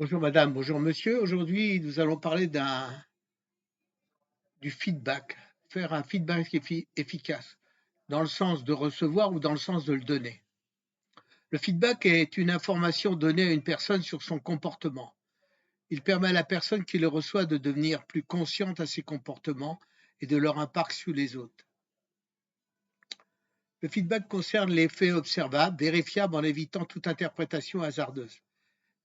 Bonjour madame, bonjour monsieur. Aujourd'hui, nous allons parler du feedback, faire un feedback efficace, dans le sens de recevoir ou dans le sens de le donner. Le feedback est une information donnée à une personne sur son comportement. Il permet à la personne qui le reçoit de devenir plus consciente à ses comportements et de leur impact sur les autres. Le feedback concerne les faits observables, vérifiables en évitant toute interprétation hasardeuse.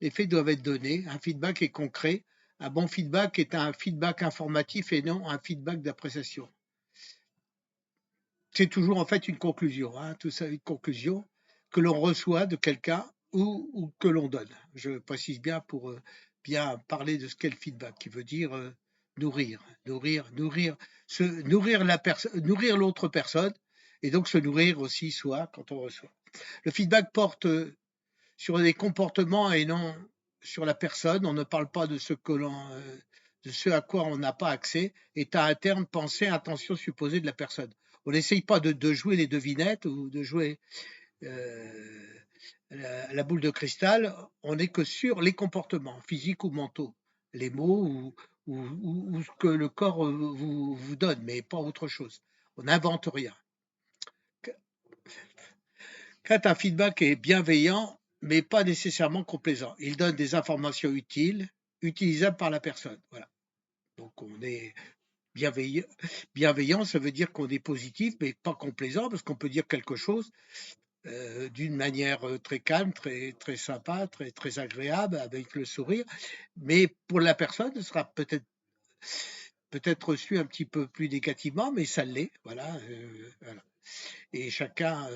Les faits doivent être donnés, un feedback est concret, un bon feedback est un feedback informatif et non un feedback d'appréciation. C'est toujours en fait une conclusion, hein, tout ça, une conclusion que l'on reçoit de quelqu'un ou que l'on donne. Je précise bien pour bien parler de ce qu'est le feedback, qui veut dire nourrir l'autre personne et donc se nourrir aussi soi quand on reçoit. Le feedback porte sur des comportements et non sur la personne. On ne parle pas de de ce à quoi on n'a pas accès, état interne, pensée, intention supposée de la personne. On n'essaye pas de jouer les devinettes ou de jouer euh, la boule de cristal. On n'est que sur les comportements physiques ou mentaux, les mots ou ce que le corps vous donne, mais pas autre chose. On n'invente rien. Quand un feedback est bienveillant, mais pas nécessairement complaisant. Il donne des informations utiles, utilisables par la personne. Voilà. Donc on est bienveillant. Bienveillant, ça veut dire qu'on est positif, mais pas complaisant, parce qu'on peut dire quelque chose d'une manière très calme, très sympa, très agréable, avec le sourire. Mais pour la personne, ce sera peut-être reçu un petit peu plus négativement, mais ça l'est. Voilà. Et chacun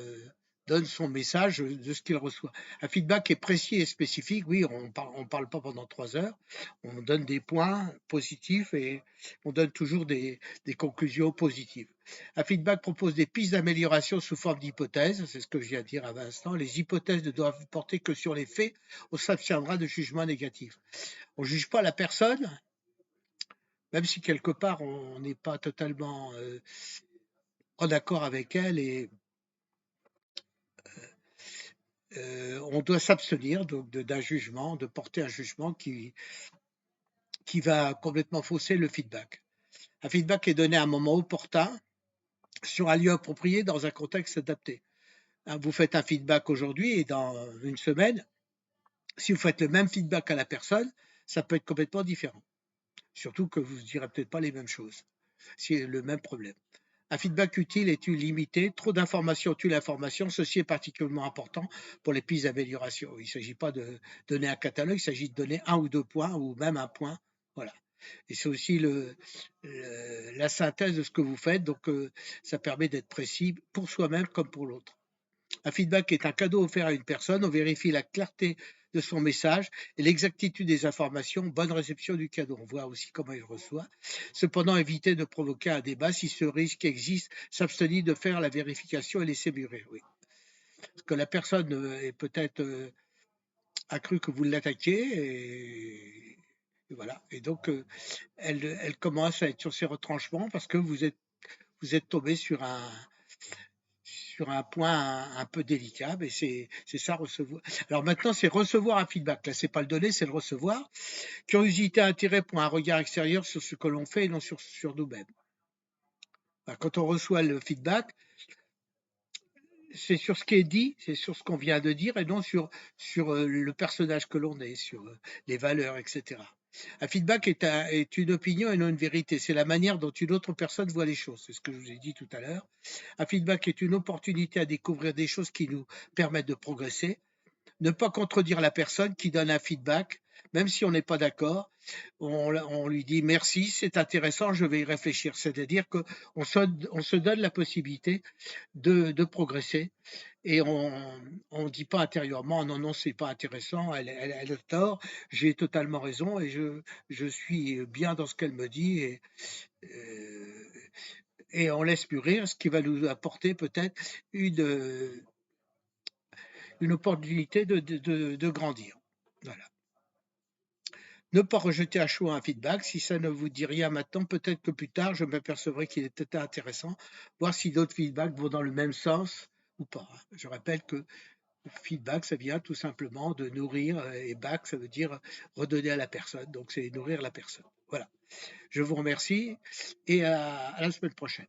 donne son message de ce qu'il reçoit. Un feedback est précis et spécifique. Oui, on parle pas pendant 3 heures. On donne des points positifs et on donne toujours des conclusions positives. Un feedback propose des pistes d'amélioration sous forme d'hypothèses. C'est ce que je viens de dire à l'instant. Les hypothèses ne doivent porter que sur les faits. On s'abstiendra de jugements négatifs. On ne juge pas la personne, même si quelque part on n'est pas totalement en accord avec elle et on doit s'abstenir donc d'un jugement, de porter un jugement qui va complètement fausser le feedback. Un feedback est donné à un moment opportun, sur un lieu approprié, dans un contexte adapté. Vous faites un feedback aujourd'hui et dans une semaine, si vous faites le même feedback à la personne, ça peut être complètement différent. Surtout que vous ne direz peut-être pas les mêmes choses. C'est le même problème. Un feedback utile est limité. Trop d'informations tue l'information. Ceci est particulièrement important pour les pistes d'amélioration. Il ne s'agit pas de donner un catalogue, il s'agit de donner un ou deux points ou même un point. Voilà. Et c'est aussi la synthèse de ce que vous faites. Donc, ça permet d'être précis pour soi-même comme pour l'autre. Un feedback est un cadeau offert à une personne. On vérifie la clarté de son message et l'exactitude des informations. Bonne réception du cadeau. On voit aussi comment il reçoit. Cependant, éviter de provoquer un débat. Si ce risque existe, s'abstenir de faire la vérification et laisser mûrir. Oui. Parce que la personne est peut-être a cru que vous l'attaquiez et voilà. Et donc, elle commence à être sur ses retranchements parce que vous êtes tombé sur un point un peu délicat, mais c'est ça recevoir. Alors maintenant, c'est recevoir un feedback. Là, c'est pas le donner, c'est le recevoir. Curiosité, intérêt pour un regard extérieur sur ce que l'on fait et non sur nous-mêmes. Quand on reçoit le feedback, c'est sur ce qui est dit, c'est sur ce qu'on vient de dire et non sur le personnage que l'on est, sur les valeurs, etc. Un feedback est une opinion et non une vérité. C'est la manière dont une autre personne voit les choses. C'est ce que je vous ai dit tout à l'heure. Un feedback est une opportunité à découvrir des choses qui nous permettent de progresser. Ne pas contredire la personne qui donne un feedback, même si on n'est pas d'accord. On lui dit merci, c'est intéressant, je vais y réfléchir. C'est-à-dire qu'on se donne la possibilité de progresser et on ne dit pas intérieurement non, non, c'est pas intéressant, elle a tort, j'ai totalement raison et je suis bien dans ce qu'elle me dit euh, et on laisse mûrir, ce qui va nous apporter peut-être une opportunité de grandir. Voilà. Ne pas rejeter à chaud un feedback. Si ça ne vous dit rien maintenant, peut-être que plus tard, je m'apercevrai qu'il était intéressant, voir si d'autres feedbacks vont dans le même sens ou pas. Je rappelle que Feedback, ça vient tout simplement de nourrir, et back, ça veut dire redonner à la personne. Donc, c'est nourrir la personne. Voilà. Je vous remercie et à la semaine prochaine.